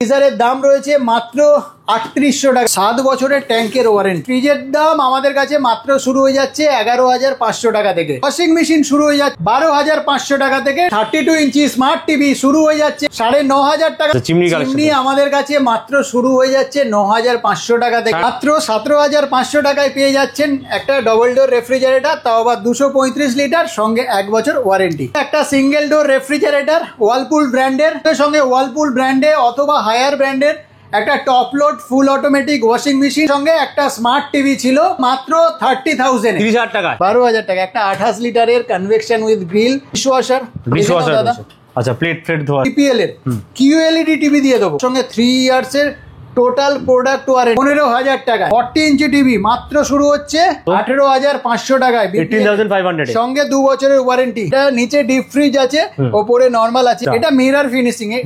ফ্রিজারের দাম রয়েছে মাত্র 3800 টাকা, 7 বছরের ট্যাঙ্কের ওয়ারেন্টি। ফ্রিজের দাম আমাদের কাছে মাত্র শুরু হয়ে যাচ্ছে 11,500 টাকা থেকে। ওয়াশিং মেশিন শুরু হয়ে যাচ্ছে 12,500 টাকা থেকে। 32 ইঞ্চি স্মার্ট টিভি শুরু হয়ে যাচ্ছে 9,500 টাকা। চিমনি আমাদের কাছে মাত্র শুরু হয়ে যাচ্ছে 9,500 টাকা থেকে। মাত্র 17,500 টাকায় পেয়ে যাচ্ছেন একটা ডবল ডোর রেফ্রিজারেটর, তাও আবার 235 লিটার, সঙ্গে 1 বছর ওয়ারেন্টি। একটা সিঙ্গেল ডোর রেফ্রিজারেটর ওয়ালপুল ব্র্যান্ডের, সঙ্গে ওয়ালপুল ব্র্যান্ডে অথবা হায়ার ব্র্যান্ডের একটা top load full automatic washing machine, সঙ্গে একটা স্মার্ট টিভি ছিল মাত্র 30,000 30,000 টাকা, 12,000 টাকা। একটা 28 লিটারের কনভেকশন উইথ গ্রিল ডিশওয়াশার। আচ্ছা, প্লেট ধোয়া টিপিএল এর কিউএলইডি টিভি দিয়ে দেবো, সঙ্গে 3 ইয়ার্স এর টোটাল প্রোডাক্ট ওয়ারেন্টি। 15,000 টাকা। 40 ইঞ্চি টিভি মাত্র শুরু হচ্ছে 18,500 টাকায়, 18,500, সঙ্গে 2 বছরের ওয়ারেন্টি। এটা নিচে ডিপ ফ্রিজ আছে, ওপরে নরমাল আছে। এটা মিরর ফিনিশিং এ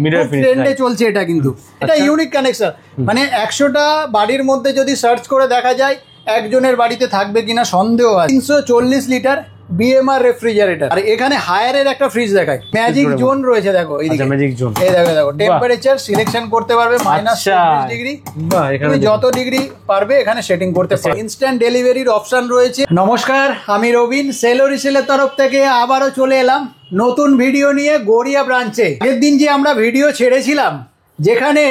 ট্রেন্ডে চলছে এটা, কিন্তু এটা ইউনিক কানেকশন। মানে 100টা বাড়ির মধ্যে যদি সার্চ করে দেখা যায় একজনের বাড়িতে থাকবে কিনা সন্দেহ আছে। 340 লিটার বিএমআর রেফ্রিজারেটর। আর এখানে হায়ারের একটা ফ্রিজ দেখায়, ম্যাজিক জোন রয়েছে। দেখো এইদিকে ম্যাজিক জোন, এই দেখো টেম্পারেচার সিলেকশন করতে পারবে -40 ডিগ্রি, তুমি যত ডিগ্রি পারবে এখানে সেটিং করতে পারবে। ইনস্ট্যান্ট ডেলিভারির অপশন রয়েছে। নমস্কার, আমি রবিন, সেল ও রিসেলের তরফ থেকে আবারও চলে এলাম নতুন ভিডিও নিয়ে গড়িয়া ব্রাঞ্চে। আগের দিন যে আমরা ভিডিও ছেড়েছিলাম, যেখানে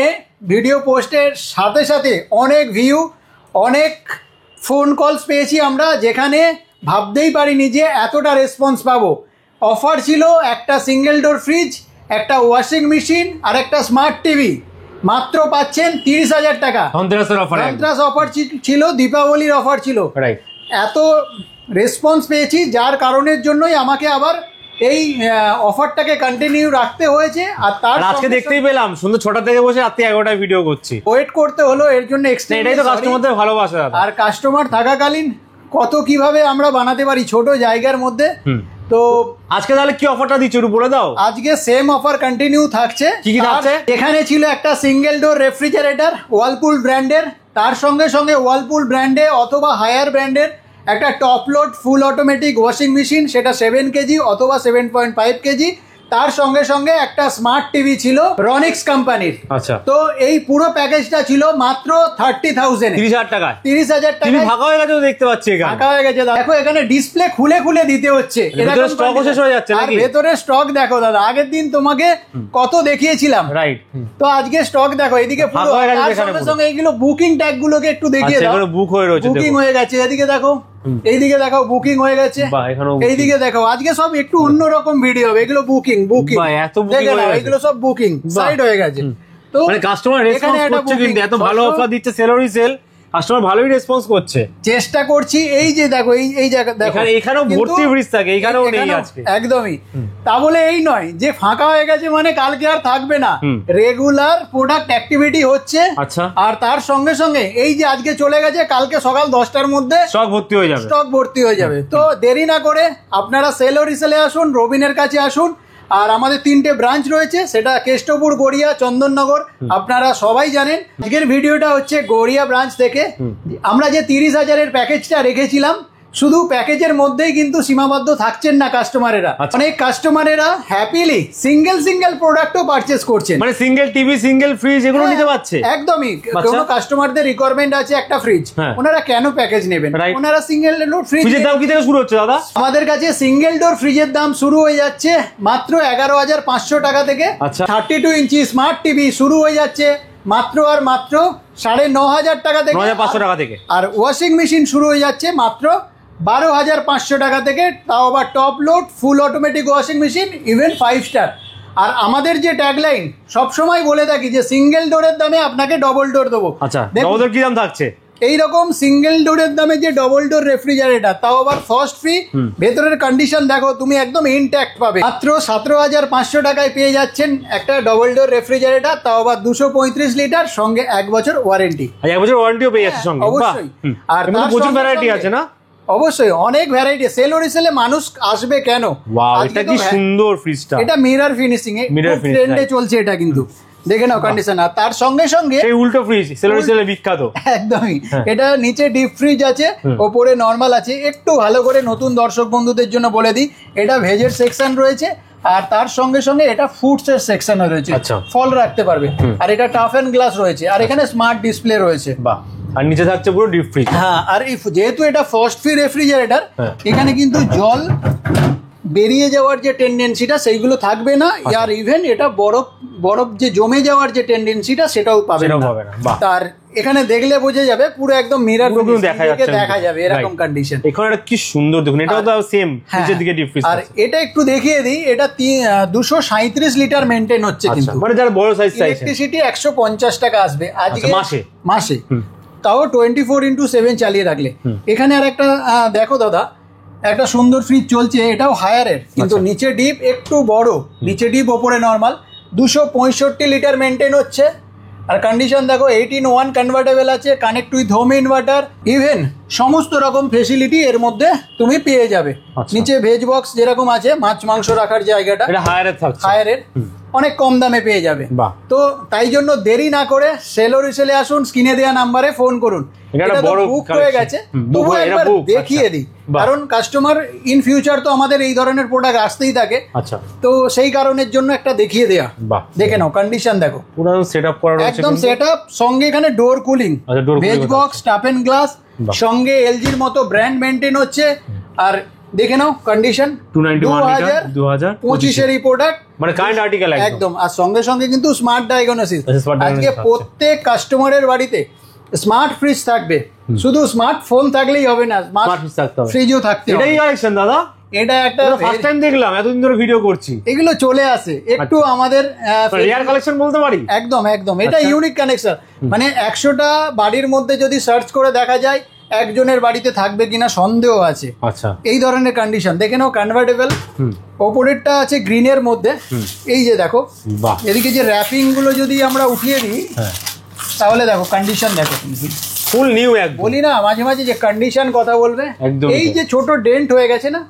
ভিডিও পোস্টের সাথে সাথে অনেক ভিউ, অনেক ফোন কলস পেয়েছি আমরা, যেখানে ভাবতেই পারিনি যে এতটা রেসপন্স পাবো। অফার ছিল একটা সিঙ্গেল ডোর ফ্রিজ, একটা ওয়াশিং মেশিন আর একটা স্মার্ট টিভি। মাত্র পাচ্ছেন 30,000 টাকা। ধনতেরাস অফার ছিল, দীপাবলির অফার ছিল। এত রেসপন্স পেয়েছি, যার কারণের জন্যই আমাকে আবার এই অফারটাকে কন্টিনিউ রাখতে হয়েছে। আর তার আজকে দেখতেই পেলাম সুন্দর 6টা থেকে বসে রাতে 11টায় ভিডিও করছি। ওয়েট করতে হলো এর জন্য এক্সট্রা। এটাই তো কাস্টমারদের ভালোবাসা। আর কাস্টমার থাকাকালীন কত কিভাবে আমরা বানাতে পারি ছোট জায়গার মধ্যে। তো আজকে তাহলে কি অফারটা দিচ্ছ একটু বলে দাও। আজকে সেম অফার কন্টিনিউ থাকছে। কি থাকছে? এখানে ছিল একটা সিঙ্গেল ডোর রেফ্রিজারেটর ওয়ালপুল ব্র্যান্ডের, তার সঙ্গে সঙ্গে ওয়ালপুল ব্র্যান্ডে অথবা হায়ার ব্র্যান্ডের একটা top load full automatic washing machine, সেটা 7 কেজি অথবা 7.5 কেজি। তার সঙ্গে সঙ্গে একটা স্মার্ট টিভি ছিল রনিক্স কোম্পানির। আচ্ছা, তো এই পুরো প্যাকেজটা ছিল মাত্র 30,000, 30,000 টাকা। 30,000 টাকা। ফাঁকা হয়ে গেছে, দেখতে পাচ্ছি ফাঁকা হয়ে গেছে। দেখো এখানে ডিসপ্লে খুলে খুলে দিতে হচ্ছে, স্টক শেষ হয়ে যাচ্ছে। আর ভেতরে স্টক দেখো দাদা, আগের দিন তোমাকে কত দেখিয়েছিলাম, রাইট? তো আজকে স্টক দেখো এদিকে পুরো। তার সঙ্গে সঙ্গে এইগুলো বুকিং ট্যাগ গুলোকে একটু দেখিয়ে দাও। বুক হয়ে রয়েছে, বুকিং হয়ে গেছে। এদিকে দেখো, এইদিকে দেখো বুকিং হয়ে গেছে। এইদিকে দেখো, আজকে সব একটু অন্যরকম ভিডিও হবে। এগুলো বুকিং দেখে নাও, এগুলো সব বুকিং সাইড হয়ে গেছে। তো মানে কাস্টমার রেসপন্স করছে, কিন্তু এত ভালো অফার দিচ্ছে সেল ও রিসেল, কাস্টমার ভালোই রেসপন্স করছে। চেষ্টা করছি। এই যে দেখো, এই জায়গা দেখো, এখানেও ভর্তি ফ্রিজ থাকে, এখানেও নেই আজকে একদমই। তা বলে এই নয় যে ফাঁকা হয়ে গেছে মানে কালকে আর থাকবে না। রেগুলার প্রোডাক্ট অ্যাক্টিভিটি হচ্ছে। আচ্ছা, আর তার সঙ্গে সঙ্গে এই যে আজকে চলে গেছে, কালকে সকাল 10টার মধ্যে স্টক ভর্তি হয়ে যাবে। তো দেরি না করে আপনারা সেল ও রিসেলে আসুন, রবিনের কাছে আসুন। আর আমাদের 3টে ব্রাঞ্চ রয়েছে, সেটা কেষ্টপুর, গড়িয়া, চন্দননগর। আপনারা সবাই জানেন। আজকের ভিডিওটা হচ্ছে গড়িয়া ব্রাঞ্চ থেকে। আমরা যে 30,000-এর প্যাকেজটা রেখেছিলাম, শুধু প্যাকেজের মধ্যেই কিন্তু সীমাবদ্ধ থাকছেন না কাস্টমারেরা। অনেক কাস্টমারেরা হ্যাপিলি সিঙ্গেল প্রোডাক্টও পারচেজ করছেন, মানে সিঙ্গেল টিভি, সিঙ্গেল ফ্রিজ এগুলো নিতে পারছে। একদমই। কোনো কাস্টমারদের রিকোয়ারমেন্ট আছে একটা ফ্রিজ, ওনারা কেন প্যাকেজ নেবেন? ওনারা সিঙ্গেল ডোর ফ্রিজের দাম কি থেকে শুরু হচ্ছে দাদা? আমাদের কাছে সিঙ্গেল ডোর ফ্রিজের দাম শুরু হয়ে যাচ্ছে মাত্র 11,500 টাকা থেকে। 32 ইঞ্চি স্মার্ট টিভি শুরু হয়ে যাচ্ছে মাত্র আর মাত্র 9,500 টাকা থেকে, 9,500 টাকা থেকে। আর ওয়াশিং মেশিন শুরু হয়ে যাচ্ছে মাত্র 12,500 টাকা থেকে, তাও আবার top load full automatic washing machine, even 5 star. আর আমাদের যে ট্যাগলাইন সবসময় বলে থাকি যে সিঙ্গেল ডোরের দামে আপনাকে ডবল ডোর দেবো। আচ্ছা, ডবল ডোর কি দাম থাকছে? এইরকম সিঙ্গেল ডোরের দামে যে ডবল ডোর রেফ্রিজারেটর, তাও আবার ফার্স্ট ফ্রি। ভেতরের কন্ডিশন দেখো, তুমি একদম ইনট্যাক্ট পাবে। মাত্র 17,500 টাকায় পেয়ে যাচ্ছেন একটা ডবল ডোর রেফ্রিজারেটর, তাও আবার 235 লিটার, সঙ্গে 1 বছর ওয়ারেন্টি। 1 বছর ওয়ারেন্টিও পেয়ে যাচ্ছে সঙ্গে, অবশ্যই। আর প্রচুর ভ্যারাইটি আছে না? অবশ্যই অনেক ভ্যারাইটি। সেল ও রিসেলে মানুষ আসবে কেন? এটা কি সুন্দর ফ্রিজটা, এটা মিরর ফিনিশিং এ ট্রেন্ডে চলছে এটা, কিন্তু দেখে নাও কন্ডিশন। আর তার সঙ্গে সঙ্গে এই উল্টো ফ্রিজ সেল ও রিসেলে বিখ্যাত। একদমই। এটা নিচে ডিপ ফ্রিজ আছে, ওপরে নরমাল আছে। একটু ভালো করে নতুন দর্শক বন্ধুদের জন্য বলে দিই, এটা ভেজের সেকশন রয়েছে, আর তার সঙ্গে সঙ্গে এটা ফুডস এর সেকশন রয়েছে, ফল রাখতে পারবে। আর এটা টাফ এন্ড গ্লাস রয়েছে, আর এখানে স্মার্ট ডিসপ্লে রয়েছে। বাহ, আর নিচে থাকছে পুরো ডিপ ফ্রিজ। হ্যাঁ, আর যেহেতু এটা ফার্স্ট ফ্রি রেফ্রিজারেটর, এখানে কিন্তু জল বেরিয়ে যাওয়ার যে টেন্ডেন্সিটা সেইগুলো থাকবে না। আর ইভেন এটা বরফ যে জমে যাওয়ার যে টেন্ডেন্সিটা সেটাও পাবে না। তার এখানে দেখলে বোঝা যাবে পুরো একদম মিরর দেখা যাবে এরকম কন্ডিশন। এখানে এটা কি সুন্দর দেখুন, এটাও তো সেম নিচের দিকে ডিপ ফ্রিজ। আর এটা একটু দেখিয়ে দিই, এটা 237 লিটার মেইনটেইন হচ্ছে, কিন্তু মানে যারা বড় সাইজ চাইছে ইলেকট্রিসিটি 150 টাকা আসবে আজকে মাসে, তাও 24/7 চালিয়ে রাখলে। এখানে আর একটা দেখো দাদা, একটা সুন্দর ফ্রিজ চলছে, এটাও হায়ারের, কিন্তু নিচে ডিপ একটু বড়, নিচে ডিপ ওপরে নর্মাল। 265 লিটার মেনটেন হচ্ছে। আর কন্ডিশন দেখো, 18-1 কনভার্টেবল আছে, connect with home inverter, even সমস্ত রকম ফেসিলিটি এর মধ্যে তুমি পেয়ে যাবে। নিচে ভেজ বক্স যেরকম আছে, মাছ মাংস রাখার জায়গাটা হায়ারের অনেক কম দামে পেয়ে যাবে। তো তাই জন্য দেরি না করে সেল ও রিসেলে আসুন, স্ক্রিনে দেওয়া নাম্বারে ফোন করুন। এটা বুক হয়ে গেছে, তবুও একবার দেখিয়ে দিই, কারণ কাস্টমার ইন ফিউচার তো আমাদের এই ধরনের প্রোডাক্ট আসতেই থাকে। তো সেই কারণের জন্য একটা দেখিয়ে দেয়া। দেখে নাও কন্ডিশন দেখো, পুরো সেটআপ করা রয়েছে, একদম সেটআপ। সঙ্গে এখানে ডোর কুলিং, ভেজ বক্স, টাপ এন্ড গ্লাস, সঙ্গে এলজির মতো ব্র্যান্ড মেইনটেইন হচ্ছে। আর দেখে নাও কন্ডিশন 2025 এর এই প্রোডাক্ট, মানে কারেন্ট আর্টিকেল একদম। আর সঙ্গে সঙ্গে কিন্তু স্মার্ট ডায়াগনোসিস। আজকে প্রত্যেক কাস্টমারের বাড়িতে স্মার্ট ফ্রিজ থাকবে, শুধু স্মার্টফোন থাকলেই হবে না, স্মার্ট ফ্রিজও থাকতে হবে। এটাই কালেকশন দাদা, এটা একটা ফার্স্ট টাইম দেখলাম, এতদিন ধরে ভিডিও করছি, এগুলো চলে আসে একটু আমাদের রিয়ার কালেকশন বলতে পারি। একদম একদম, এটা ইউনিক কানেকশন। মানে 100টা বাড়ির মধ্যে যদি সার্চ করে দেখা যায়, একজনের বাড়িতে থাকবে কিনা সন্দেহ আছে। আচ্ছা, এই ধরনের কন্ডিশন দেখে নাও। কনভার্টেবল, ওপরেরটা আছে গ্রিনের মধ্যে। এই যে দেখো, এদিকে যে র্যাপিং গুলো যদি আমরা উঠিয়ে দিই, তাহলে দেখো কন্ডিশন দেখো, ফুল নিউ। এক বলি না মাঝে মাঝে যে কন্ডিশন কথা বলবে, এই যে ছোট ডেন্ট হয়ে গেছে না,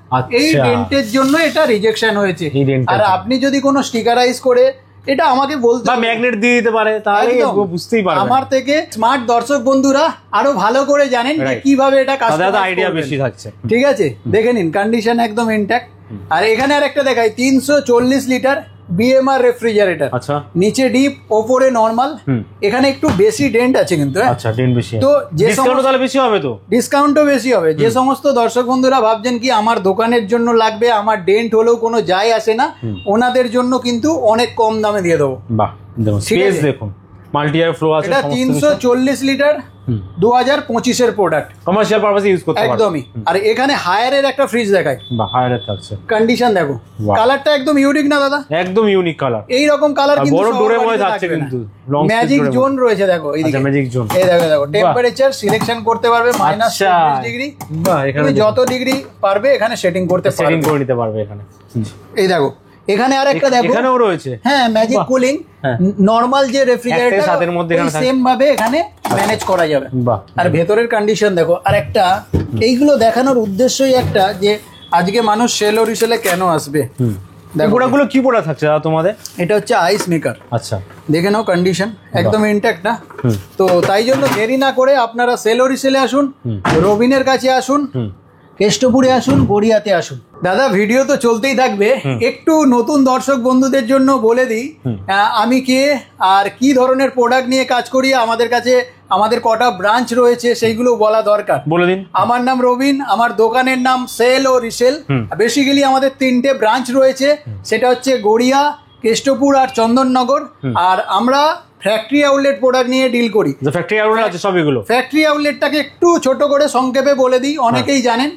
এই ডেন্টের জন্য এটা রিজেকশন হয়েছে। আর আপনি যদি কোনো স্টিকারাইজ করে এটা আমাকে বলতে বা ম্যাগনেট দিয়ে দিতে পারে, তাহলে বুঝতেই পারবে। আমার থেকে স্মার্ট দর্শক বন্ধুরা আরো ভালো করে জানেন যে কিভাবে এটা কাস্টমাইজ আইডিয়া বেশি থাকছে। ঠিক আছে, দেখে নিন কন্ডিশন একদম ইনট্যাক্ট। আর এখানে আরেকটা দেখাই, 340 লিটার বিএমআর রেফ্রিজারেটর। আচ্ছা, নিচে ডিপ, ওপরে নরমাল। এখানে একটু বেশি ডেন্ট আছে কিন্তু। আচ্ছা, ডেন্ট বেশি, তো যে ডিসকাউন্ট তাহলে বেশি হবে, তো ডিসকাউন্টও বেশি হবে। যে সমস্ত দর্শক বন্ধুরা ভাবছেন কি আমার দোকানের জন্য লাগবে, আমার ডেন্ট হলেও কোনো যায় আসে না, ওনাদের জন্য কিন্তু অনেক কম দামে দিয়ে দেবো। বাহ, স্পেস দেখুন, মাল্টিয়ার ফ্লো আছে। এটা 340 লিটার 2025 এর প্রোডাক্ট, কমার্শিয়াল পারপাসে ইউজ করতে পারবেন একদমই। আর এখানে হায়ারের একটা ফ্রিজ দেখাই, বা হায়ারের থাকছে। কন্ডিশন দেখো, কালারটা একদম ইউনিক না দাদা, একদম ইউনিক কালার। এই রকম কালার কিন্তু বড় ডোরের মধ্যে থাকছে, কিন্তু ম্যাজিক জোন রয়েছে দেখো এইদিকে। আচ্ছা, ম্যাজিক জোন, এই দেখো দেখো টেম্পারেচার সিলেকশন করতে পারবে, -40 ডিগ্রি। বাহ, এখানে যত ডিগ্রি পারবে এখানে সেটিং করতে পারবে, সেটিং করে নিতে পারবে এখানে। এই দেখো, এখানে আরেকটা দেখো, এখানেও রয়েছে। হ্যাঁ, ম্যাজিক কুলিং, নরমাল যে রেফ্রিজারেটর সাথের মধ্যে এখানে সেম ভাবে এখানে ম্যানেজ করা যাবে। আর ভেতরের কন্ডিশন দেখো। আর একটা এইগুলো দেখানোর উদ্দেশ্যই একটা, যে আজকে মানুষ সেল ও রিসেলে কেন আসবে। দেখো ওগুলো কি পড়া থাকছে তোমাদের, এটা হচ্ছে আইস মেকার। আচ্ছা, দেখে নাও কন্ডিশন একদম ইনট্যাক্ট না। তো তাই জন্য দেরি না করে আপনারা সেল ও রিসেলে আসুন, রবিনের কাছে আসুন, কেষ্টপুরে আসুন, গড়িয়াতে আসুন। দাদা ভিডিও তো চলতেই থাকবে, একটু নতুন দর্শক বন্ধুদের জন্য বলে দিই আমি কে আর কি ধরনের প্রোডাক্ট নিয়ে কাজ করি। আমাদের কাছে আমাদের কটা ব্রাঞ্চ রয়েছে সেইগুলো বলা দরকার, বলে দিন। আমার নাম রবিন, আমার দোকানের নাম সেল ও রিসেল। বেসিক্যালি আমাদের 3টে ব্রাঞ্চ রয়েছে, সেটা হচ্ছে গড়িয়া, কেষ্টপুর আর চন্দননগর। আর আমরা ফ্যাক্টরি আউটলেট প্রোডাক্ট নিয়ে ডিল করি। ফ্যাক্টরি আউটলেট আছে সবগুলো। ফ্যাক্টরি আউটলেটটাকে একটু ছোট করে সংক্ষেপে বলে দিই, অনেকেই জানেন,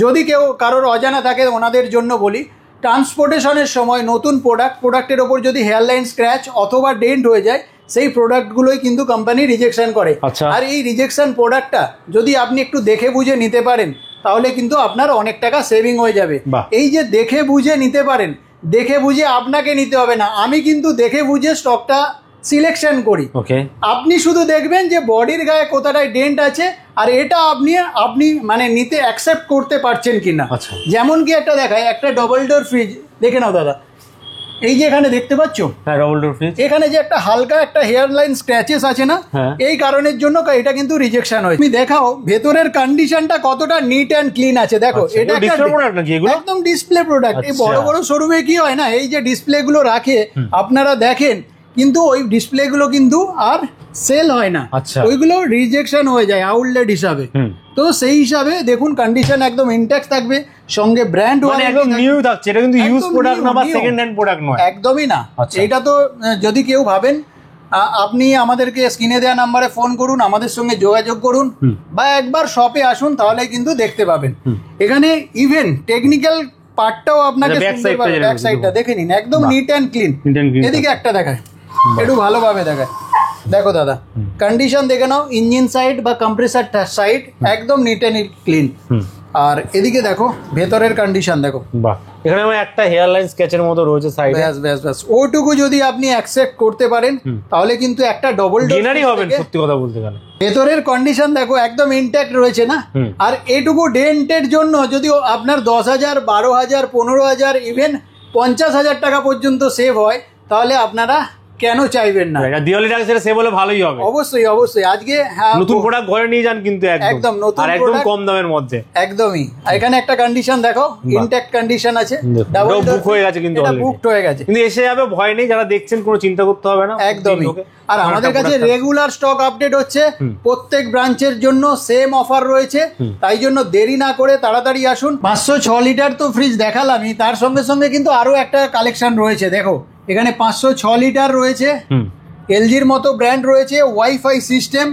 যদি কেউ কারোর অজানা থাকে ওনাদের জন্য বলি। ট্রান্সপোর্টেশনের সময় নতুন প্রোডাক্টের ওপর যদি হেয়ারলাইন স্ক্র্যাচ অথবা ডেন্ট হয়ে যায়, সেই প্রোডাক্টগুলোই কিন্তু কোম্পানি রিজেকশন করে। আর এই রিজেকশন প্রোডাক্টটা যদি আপনি একটু দেখে বুঝে নিতে পারেন, তাহলে কিন্তু আপনার অনেক টাকা সেভিং হয়ে যাবে। এই যে দেখে বুঝে নিতে পারেন, দেখে বুঝে আপনাকে নিতে হবে না, আমি কিন্তু দেখে বুঝে স্টকটা সিলেকশন করি। আপনি শুধু দেখবেন যে বডির গায়ে কোথাটায় ডেন্ট আছে, আর এটা আপনি মানে নিতে অ্যাকসেপ্ট করতে পারছেন কিনা। যেমন কি একটা দেখায়, একটা ডবল ডোর ফ্রিজ দেখে নাও দাদা, এই যে এখানে দেখতে পাচ্ছ, হ্যাঁ ডবল ডোর ফ্রিজ, এখানে যে একটা হালকা একটা হেয়ার লাইন স্ক্র্যাচেস আছে না, এই কারণের জন্য এটা কিন্তু রিজেকশন হয়েছে। তুমি দেখাও ভেতরের কন্ডিশনটা কতটা নিট অ্যান্ড ক্লিন আছে, দেখো এটা একদম ডিসপ্লে প্রোডাক্ট। এই বড় বড় শোরুমে কি হয় না, এই যে ডিসপ্লে গুলো রাখে আপনারা দেখেন, কিন্তু ওই ডিসপ্লে গুলো কিন্তু আর সেল হয় না, ওইগুলো রিজেকশন হয়ে যায় আউটলেট হিসাবে। তো সেই হিসাবে দেখুন কন্ডিশন একদম ইনট্যাক্ট থাকবে, সঙ্গে ব্র্যান্ড ওয়ারেন্টি একদম নিউ থাকছে। এটা কিন্তু ইউজ প্রোডাক্ট না বা সেকেন্ড হ্যান্ড প্রোডাক্ট নয়, একদমই না। এটা তো যদি কেউ ভাবেন, আপনি আমাদেরকে স্ক্রিনে দেওয়া নাম্বারে ফোন করুন, আমাদের সঙ্গে যোগাযোগ করুন, বা একবার শপে আসুন, তাহলে কিন্তু দেখতে পাবেন। এখানে ইভেন টেকনিক্যাল পার্টটাও আপনাকে ব্যাক সাইডটা দেখে নিন, একদম নিট অ্যান্ড ক্লিন। এদিকে একটা দেখায়, একটু ভালোভাবে দেখায়, দেখো দাদা কন্ডিশন দেখে নাও, ইঞ্জিন সাইড বা কম্প্রেসার সাইড একদম নিট অ্যান্ড ক্লিন। আর এদিকে দেখো ভেতরের কন্ডিশন দেখো, বাহ, এখানে একটা হেয়ার লাইন স্কেচের মতো রয়েছে সাইডে, ব্যাস ওটুকু যদি আপনি অ্যাকসেপ্ট করতে পারেন তাহলে কিন্তু একটা ডবল ডোরই হবেন। সত্যি কথা বলতে গেলে ভেতরের কন্ডিশন দেখো একদম ইনট্যাক্ট রয়েছে না। আর এটুকু ডেন্টের জন্য যদি আপনার 10,000, 12,000, 15,000, ইভেন 50,000 টাকা পর্যন্ত সেভ হয়, তাহলে আপনারা কেন চাইবেন না? দিওয়ালির আগে সেটা সেভ হলে ভালোই হবে। অবশ্যই অবশ্যই। আজকে নতুন প্রোডাক্ট ঘরে নিয়ে যান কিন্তু একদম নতুন, আর একদম কম দামের মধ্যে, একদমই। এখানে একটা কন্ডিশন দেখো, ইনট্যাক্ট কন্ডিশন আছে, ডাবল বুক হয়ে গেছে, কিন্তু এটা বুকড হয়ে গেছে, কিন্তু এসে যাবে, ভয় নেই, যারা দেখছেন কোনো চিন্তা করতে হবে না, একদমই। আর আমাদের কাছে রেগুলার স্টক আপডেট হচ্ছে, প্রত্যেক ব্রাঞ্চের জন্য সেম অফার রয়েছে, তাই জন্য দেরি না করে তাড়াতাড়ি আসুন। 506 লিটার তো ফ্রিজ দেখালামই, তার সঙ্গে সঙ্গে কিন্তু আরো একটা কালেকশন রয়েছে। দেখো এখানে 506 লিটার রয়েছে, এলজির মতো ব্র্যান্ড রয়েছে, wifi system,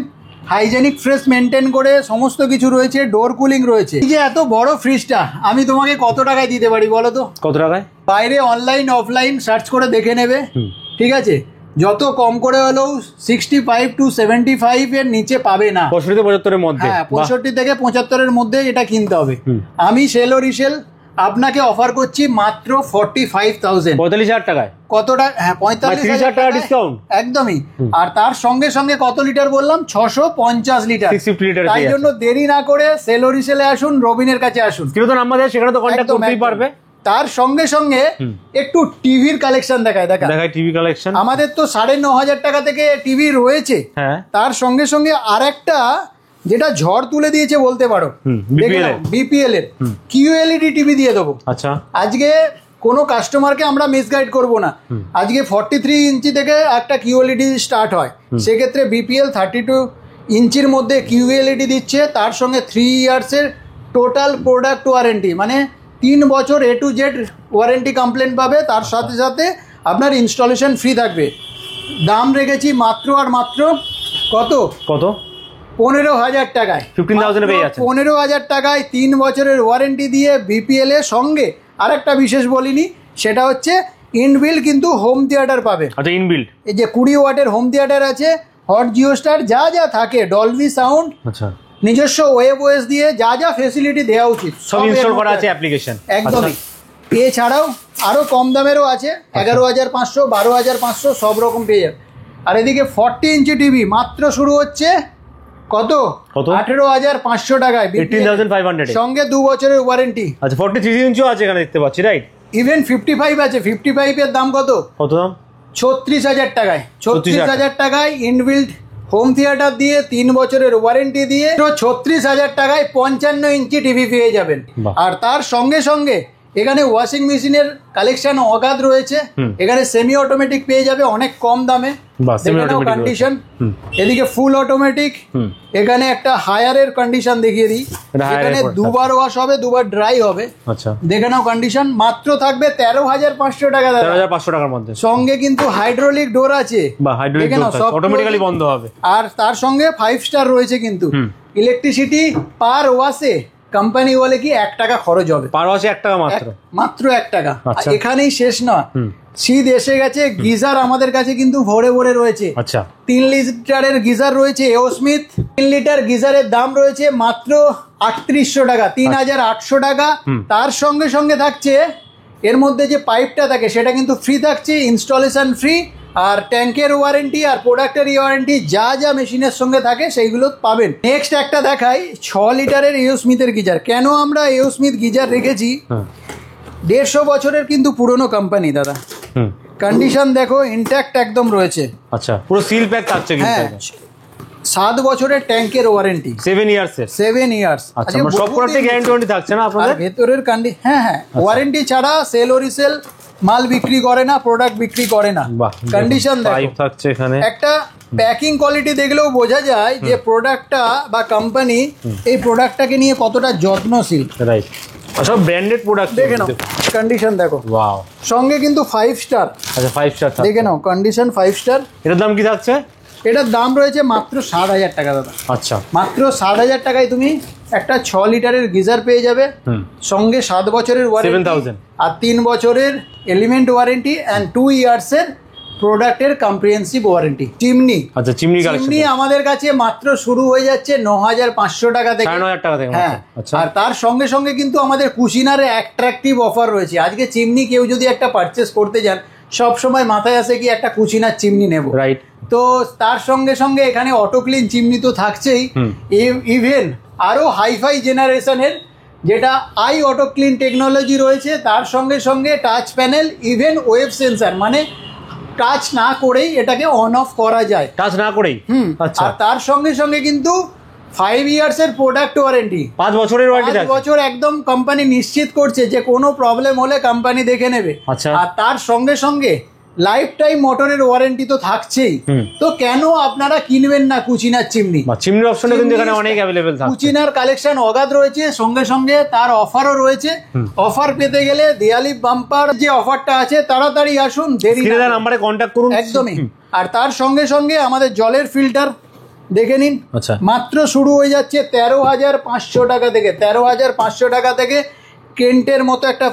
hygienic fresh maintain করে সমস্ত কিছু রয়েছে, ডোর কুলিং রয়েছে। এই যে এত বড় ফ্রিজটা আমি তোমাকে কত টাকায় দিতে পারি বলো তো? কত টাকায়? বাইরে অনলাইন অফলাইন সার্চ করে দেখে নেবে, ঠিক আছে? যত কম করে হলেও 65 to 75 এর নিচে পাবে না। 65-75 মধ্যে, হ্যাঁ 65 থেকে 75 মধ্যে এটা কিনতে হবে। আমি সেল ও রিসেল আপনাকে অফার করছি মাত্র 45,000, 45,000 টাকায়। কত টাকা? হ্যাঁ 45,000 টাকা ডিসকাউন্ট, একদমই। আর তার সঙ্গে সঙ্গে কত লিটার বললাম? 650 লিটার। তাই জন্য দেরি না করে সেল ও রিসেলে আসুন, রবিনের কাছে আসুন, কিন্তু নাম্বার দেয়, সেখানে তো কন্টাক্ট করতেই পারবে। তার সঙ্গে সঙ্গে একটু টিভির কালেকশন দেখায় টিভি কালেকশন। আমাদের তো 9,500 টাকা থেকে টিভি রয়েছে, তার সঙ্গে সঙ্গে আরেকটা যেটা ঝড় তুলে দিয়েছে বলতে পারো, বিপিএল এর কিউএলইডি টিভি দিয়ে দেবো। আচ্ছা, আজকে কোনো কাস্টমারকে আমরা মিসগাইড করব না। আজকে 43 ইঞ্চি থেকে একটা কিউএলইডি স্টার্ট হয়, সেক্ষেত্রে বিপিএল 32 ইঞ্চির মধ্যে কিউএলইডি দিচ্ছে, তার সঙ্গে 3 ইয়ার্সের টোটাল প্রোডাক্ট ওয়ারেন্টি, মানে 3 বছর A to Z warranty complain পাবে, তার সাথে সাথে আপনার ইনস্টলেশন ফ্রি থাকবে। দাম রেখেছি মাত্র আর মাত্র কত 15,000 টাকায়, 15,000 টাকায় 3 বছরের ওয়ারেন্টি দিয়ে বিপিএল এর সঙ্গে আরেকটা বিশেষ বলিনি, সেটা হচ্ছে ইনবিল্ড কিন্তু হোম থিয়েটার পাবে। আচ্ছা, ইনবিল্ড এই যে 20 ওয়াটের হোম থিয়েটার আছে, হট জিও স্টার যা যা থাকে, ডলবি সাউন্ড, আচ্ছা নিজস্ব ওয়েব ওএস দিয়ে যা যা ফেসিলিটি দেওয়া উচিত সব ইনস্টল করা আছে অ্যাপ্লিকেশন, একদমই। এছাড়াও আরো কম দামেরও আছে, 11,500, 12,500 সব রকম পেয়ে যাবে। আর এদিকে 40 ইঞ্চি টিভি মাত্র শুরু হচ্ছে কত 18,500 টাকায়, 18,500 সঙ্গে 2 বছরের ওয়ারেন্টি। আচ্ছা, 43 ইঞ্চিও আছে এখানে দেখতে পাচ্ছি, রাইট? ইভেন 55 আছে, 55 এর দাম কত দাম? 36,000 টাকায়। 36,000 টাকায় ইনবিল্ড হোম থিয়েটার দিয়ে 3 বছরের ওয়ারেন্টি দিয়ে 36,000 টাকায় 55 ইঞ্চি টিভি পেয়ে যাবেন। আর তার সঙ্গে সঙ্গে এখানে ওয়াশিং মেশিনের কালেকশন অগাধ রয়েছে, এখানে সেমি অটোমেটিক পেয়ে যাবে অনেক কম দামে, কন্ডিশন। এদিকে ফুল অটোমেটিক, এখানে একটা হায়ারের কন্ডিশন দেখিয়ে দিই, এখানে দুবার ওয়াশ হবে, দুবার ড্রাই হবে। আচ্ছা, দেখে নাও কন্ডিশন। মাত্র থাকবে 13,500 টাকা, 13,500 টাকার মধ্যে। সঙ্গে কিন্তু হাইড্রোলিক ডোর আছে, অটোমেটিক্যালি বন্ধ হবে। আর তার সঙ্গে 5 স্টার রয়েছে কিন্তু। ইলেকট্রিসিটি পার ওয়াশে কোম্পানি বলে কি 1 টাকা খরচ হবে, পার ওয়াশে 1 টাকা মাত্র 1 টাকা। এখানেই শেষ নয়, শীত এসে গেছে, গিজার আমাদের কাছে কিন্তু ভরে ভরে রয়েছে। আচ্ছা, 3 লিটারের গিজার রয়েছে এওস্মিথ, 3 লিটার গিজারের দাম রয়েছে মাত্র 3800 টাকা, 3,800 টাকা। তার সঙ্গে সঙ্গে থাকছে এর মধ্যে যে পাইপটা থাকে সেটা কিন্তু ফ্রি থাকছে, ইনস্টলেশন ফ্রি, আর ট্যাঙ্কের ওয়ারেন্টি আর প্রোডাক্টের ওয়ারেন্টি যা যা মেশিনের সঙ্গে থাকে সেইগুলো পাবেন। নেক্সট একটা দেখাই, 6 লিটারের এওস্মিথের গিজার। কেন আমরা এওস্মিথ গিজার রেখেছি? 150 বছরের কিন্তু পুরনো কোম্পানি দাদা, কন্ডিশন দেখো ইনট্যাক্ট একদম রয়েছে। আচ্ছা, পুরো সিল প্যাক থাকছে কিন্তু। 7 বছরের ট্যাঙ্কের ওয়ারেন্টি, 7 ইয়ার্স। 7 ইয়ার্স। আচ্ছা, সব করাতে গ্যারান্টি থাকছে না আপনাদের? ভেতরের হ্যাঁ ওয়ারেন্টি ছাড়া সেল ও রিসেল মাল বিক্রি করে না, প্রোডাক্ট বিক্রি করে না। কন্ডিশন দেখো থাকছে এখানে। একটা প্যাকিং কোয়ালিটি দেখলেও বোঝা যায় যে প্রোডাক্টটা বা কোম্পানি এই প্রোডাক্টটাকে নিয়ে কতটা যত্নশীল। রাইট, সব ব্র্যান্ডেড প্রোডাক্ট। দেখে নাও কন্ডিশন দেখো। ওয়াও, সঙ্গে কিন্তু 5 স্টার। আচ্ছা 5 স্টার দেখে নাও কন্ডিশন 5 স্টার। এটার দাম কি থাকছে? এটার দাম রয়েছে মাত্র 7,000 টাকা দাদা। আচ্ছা, মাত্র 7,000 টাকায় তুমি একটা 6 লিটারের গিজার পেয়ে যাবে, সঙ্গে 7 বছরের ওয়ারেন্টি 7,000 আর 3 বছরের এলিমেন্ট ওয়ারেন্টি অ্যান্ড 2 ইয়ার্সের প্রোডাক্টের কম্প্রিহেন্সিভ ওয়ারেন্টি। চিমনি, আচ্ছা চিমনি আমাদের কাছে মাত্র শুরু হয়ে যাচ্ছে 9,500 টাকা থেকে, 9,500 টাকা থেকে। হ্যাঁ, আচ্ছা, আর তার সঙ্গে সঙ্গে কিন্তু আমাদের কুশিনারে অ্যাট্রাকটিভ অফার রয়েছে। আজকে চিমনি কেউ যদি একটা পারচেস করতে যান, সব সময় মাথায় আসে কি একটা কুশিনার চিমনি নেব, রাইট। তো তার সঙ্গে সঙ্গে এখানে অটো ক্লিন চিমনি তো থাকছেই, ইভেন আরো হাইফাই জেনারেশনের যেটা আই অটো ক্লিন টেকনোলজি রয়েছে, তার সঙ্গে সঙ্গে touch panel, even wave sensor, মানে টাচ না করেই এটাকে অন অফ করা যায়, টাচ না করেই। আচ্ছা, আর তার সঙ্গে সঙ্গে কিন্তু 5 ইয়ার্সের প্রোডাক্ট ওয়ারেন্টি, 5 বছরের ওয়ারেন্টি, 5 বছর একদম কোম্পানি নিশ্চিত করছে যে কোনো প্রবলেম হলে কোম্পানি দেখে নেবে। আচ্ছা, আর তার সঙ্গে সঙ্গে লাইফ টাইম মোটরের ওয়ারেন্টি তো থাকছেই। তো কেন আপনারা কিনবেন না কুচিনার চিমনি? চিমনির অপশন কিন্তু এখানে অনেক अवेलेबल থাকে। কুচিনার কালেকশন অগাধ রয়েছে, সঙ্গে সঙ্গে তার অফারও রয়েছে। অফার পেতে গেলে দিওয়ালি বাম্পার যে অফারটা আছে, তাড়াতাড়ি আসুন, দেরি না, নম্বরে কন্টাক্ট করুন একদমই। আর তার সঙ্গে সঙ্গে আমাদের জলের ফিল্টার দেখে নিন। আচ্ছা, মাত্র শুরু হয়ে যাচ্ছে 13,500 টাকা থেকে। 13,500 টাকা থেকে কেন্টের মতো একটা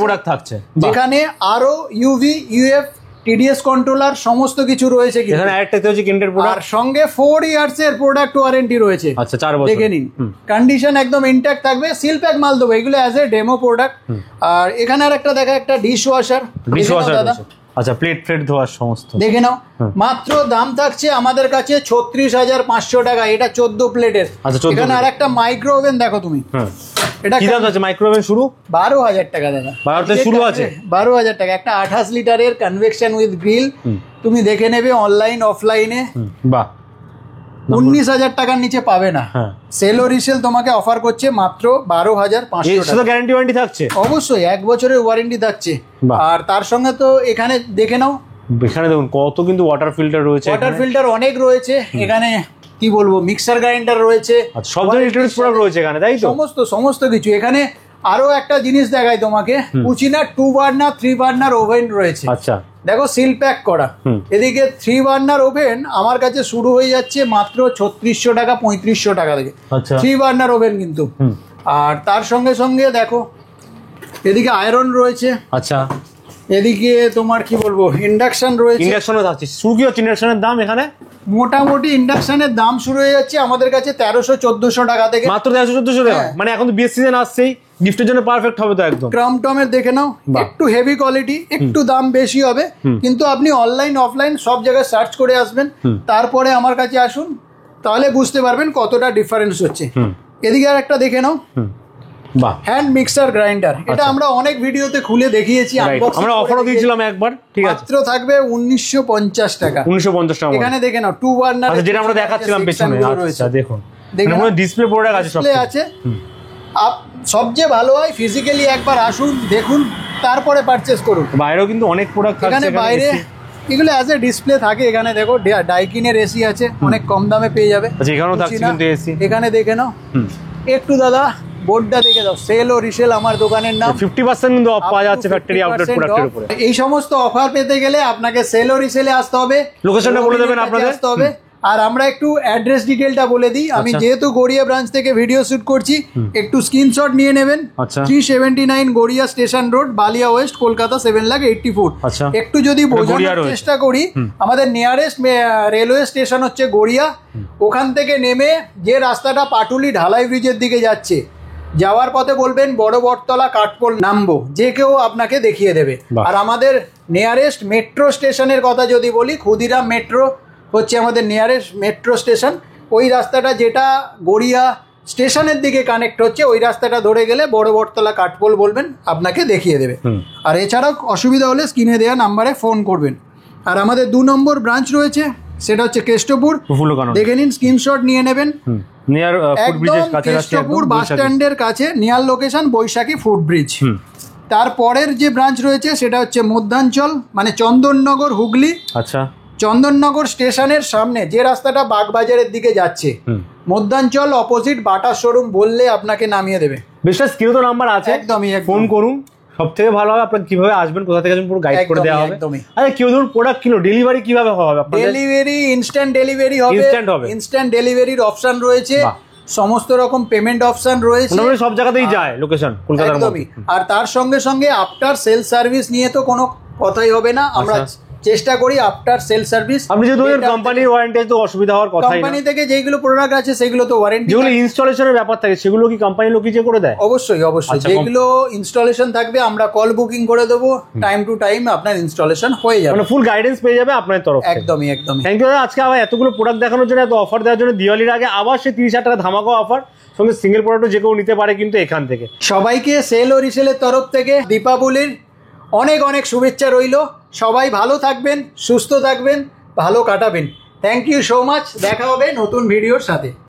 প্রোডাক্ট থাকছে, যেখানে আরো ইউভি, ইউএফ, টিডিএস কন্ট্রোলার সমস্ত কিছু রয়েছে। এখানে আরেকটা হচ্ছে কেন্টের প্রোডাক্ট, আর সঙ্গে 4 ইয়ার্স এর প্রোডাক্ট ওয়ারেন্টি রয়েছে। আচ্ছা, 4 বছর। দেখে নিন, কন্ডিশন একদম ইনট্যাক্ট থাকবে। সিল প্যাক মাল দেবো, এগুলো অ্যাজ এ ডেমো প্রোডাক্ট। আর এখানে আর একটা দেখা, একটা ডিশ ওয়াশার দাদা। আচ্ছা, প্লেট ধোয়ার সমস্ত দেখে নাও। মাত্র দাম থাকছে আমাদের কাছে 36,500 টাকা। এটা 14 প্লেটের। এখানে আর একটা মাইক্রো ওভেন দেখো তুমি, এটা কি দাম আছে? মাইক্রো ওভেন শুরু 12,000 টাকা দাদা। 12 শুরু আছে, 12,000 টাকা। একটা 28 লিটারের কনভেকশন উইথ গ্রিল তুমি দেখে নেবে অনলাইন অফলাইনে। বাহ, 19,000 টাকার নিচে পাবে না। সেল ও রিসেল তোমাকে অফার করছে মাত্র 12,500 টাকা। গ্যারান্টি ওয়ারেন্টি থাকছে অবশ্যই, 1 বছরের ওয়ারেন্টি থাকছে। আর তার সঙ্গে তো এখানে দেখে নাও, এখানে দেখুন কত কিন্তু ওয়াটার ফিল্টার রয়েছে, ওয়াটার ফিল্টার অনেক রয়েছে এখানে। কি বলবো, মিক্সার গ্রাইন্ডার রয়েছে, সব ধরনের ইলেকট্রনিক্স প্রোডাক্ট রয়েছে এখানে, তাই তো? সমস্ত কিছু এখানে। আরো একটা জিনিস দেখাই তোমাকে, কুচিনার 2 বার্নার 3 বার্নার ওভেন রয়েছে। আচ্ছা, দেখো সিল প্যাক করা। এদিকে 3 বার্নার ওভেন আমার কাছে শুরু হয়ে যাচ্ছে মাত্র 3600 টাকা 3500 টাকা থেকে। 3 বার্নার ওভেন কিন্তু। আর তার সঙ্গে সঙ্গে দেখো এদিকে আয়রন রয়েছে। আচ্ছা, এদিকে তোমার কি বলবো, ইন্ডাকশন রয়েছে। ইন্ডাকশনও থাকছে। শুরু কি হচ্ছে ইন্ডাকশনের দাম এখানে? মোটামুটি ইন্ডাকশনের দাম শুরু হয়ে যাচ্ছে আমাদের কাছে 1300-1400 টাকা থেকে। মাত্র 1300-1400 টাকা। মানে এখন তো বিয়ের সিজন আসছেই, গিফটের জন্য পারফেক্ট হবে তো একদম। ক্রামটমের দেখে নাও, একটু হেভি কোয়ালিটি, একটু দাম বেশি হবে, কিন্তু আপনি অনলাইন অফলাইন সব জায়গায় সার্চ করে আসবেন, তারপরে আমার কাছে আসুন, তাহলে বুঝতে পারবেন কতটা ডিফারেন্স হচ্ছে। এদিকে আর একটা দেখে নাও, হ্যান্ড মিক্সার গ্রাইন্ডার। এটা আমরা অনেক ভিডিওতে খুলে দেখিয়েছি, আমরা অফারও দিয়েছিলাম একবার। ঠিক আছে, মাত্র থাকবে 1950 টাকা। 1950 টাকা। এখানে দেখে নাও 2 বার্নার, আচ্ছা, যেটা আমরা দেখাচ্ছিলাম পেছনে। আচ্ছা, দেখুন মানে ডিসপ্লে প্রোডাক্ট আছে, সব আছে। সবচেয়ে ভালো হয় ফিজিক্যালি একবার আসুন, দেখুন, তারপরে পারচেজ করুন। বাইরেও কিন্তু অনেক প্রোডাক্ট থাকছে এখানে। বাইরে এগুলো অ্যাজ এ ডিসপ্লে থাকে। এখানে দেখো ডাইকিনের এসি আছে, অনেক কম দামে পেয়ে যাবে। আচ্ছা, এখানেও থাকছে কিন্তু এসি। এখানে দেখে নাও একটু দাদা, বোর্ডটা দেখে দাও, সেল ও রিসেল আমার দোকানের নাম। 50% কিন্তু অফ পাওয়া যাচ্ছে ফ্যাক্টরি আউটলেট প্রোডাক্টের উপরে। এই সমস্ত অফার পেতে গেলে আপনাকে সেল ও রিসেলে আসতে হবে। লোকেশনটা বলে দেবেন আপনাদের। আসতে হবে। আর আমরা একটু অ্যাড্রেস ডিটেলটা বলে দিই। আমি যেহেতু গড়িয়া ব্রাঞ্চ থেকে ভিডিও শুট করছি, একটু স্ক্রিনশট নিয়ে নেবেন। 379 Garia station road, Balia west, Kolkata 7,84,000। একটু যদি বোঝানোর চেষ্টা করি, আমাদের নিয়ারেস্ট রেলওয়ে স্টেশন হচ্ছে গড়িয়া। ওখান থেকে নেমে যে রাস্তাটা পাটুলি ঢালাই ব্রিজের দিকে যাচ্ছে, যাওয়ার পথে বলবেন বড় বটতলা কাঠপোল নামবো, যে কেউ আপনাকে দেখিয়ে দেবে। আর আমাদের নিয়ারেস্ট মেট্রো স্টেশনের কথা যদি বলি, ক্ষুদিরাম মেট্রো হচ্ছে আমাদের নিয়ারেস্ট মেট্রো স্টেশন। ওই রাস্তাটা যেটা গড়িয়া স্টেশনের দিকে কানেক্ট হচ্ছে, ওই রাস্তাটা ধরে গেলে বড় বটতলা কাঠপোল বলবেন, আপনাকে দেখিয়ে দেবে। আর এছাড়াও অসুবিধা হলে স্ক্রিনে দেওয়া নাম্বারে ফোন করবেন। আর আমাদের 2 নম্বর ব্রাঞ্চ রয়েছে, সেটা হচ্ছে কেষ্টপুর। দেখে নিন, স্ক্রিনশট নিয়ে নেবেন। নিয়ার ফুটব্রিজের কাছে, কেষ্টপুর বাস স্ট্যান্ডের কাছে, নিয়ার লোকেশন বৈশাখী ফুটব্রিজ। তারপরের যে ব্রাঞ্চ রয়েছে সেটা হচ্ছে মধ্যাঞ্চল, মানে চন্দননগর, হুগলি। আচ্ছা, চন্দননগর স্টেশনের সামনে যে রাস্তাটা বাগবাজারের দিকে যাচ্ছে, মধ্যাঞ্চল অপোজিট বাটা শোরুম বললে আপনাকে নামিয়ে দেবে। বিশ্বাস কেউ তো নাম্বার আছে, একদমই ফোন করুন। সব থেকে ভালো হবে আপনার কিভাবে আসবেন, কোথা থেকে আসবেন পুরো গাইড করে দেওয়া হবে। আচ্ছা, কেউ ধরুন প্রোডাক্ট কিনো, ডেলিভারি কিভাবে হবে? ডেলিভারি ইনস্ট্যান্ট ডেলিভারি হবে। ইনস্ট্যান্ট ডেলিভারির অপশন রয়েছে, সমস্ত রকম পেমেন্ট অপশন রয়েছে, সব জায়গাতেই যায় লোকেশন কলকাতার মধ্যে। আর তার সঙ্গে সঙ্গে আফটার সেল সার্ভিস নিয়ে তো কোনো কথাই হবে না, আমরা চেষ্টা করি আফটার সেল সার্ভিস। আপনি যদি কোম্পানির ওয়ারেন্টি তো অসুবিধা হওয়ার কথা না, কোম্পানি থেকে যেগুলো প্রোডাক্ট আছে সেগুলো তো ওয়ারেন্টি, যেগুলো ইনস্টলেশনের ব্যাপার থাকে সেগুলো কি কোম্পানি লোকই যে করে দেয়? অবশ্যই অবশ্যই, যেগুলো ইনস্টলেশন থাকবে আমরা কল বুকিং করে দেবো, টাইম টু টাইম আপনার ইনস্টলেশন হয়ে যাবে, মানে ফুল গাইডেন্স পেয়ে যাবে আপনার তরফ থেকে। একদমই একদমই। থ্যাংক ইউ দাদা, আজকে আবার এতগুলো প্রোডাক্ট দেখানোর জন্য, এত অফার দেওয়ার জন্য। দিওয়ালির আগে আবার সেই 30,000 টাকা ধামাকা অফার, সঙ্গে সিঙ্গেল প্রোডাক্টও যে কেউ নিতে পারে কিন্তু এখান থেকে। সবাইকে সেল ও রিসেলের তরফ থেকে দীপাবলির অনেক অনেক শুভেচ্ছা রইল। সবাই ভালো থাকবেন, সুস্থ থাকবেন, ভালো কাটাবেন। Thank you so much. দেখা হবে নতুন ভিডিওর সাথে।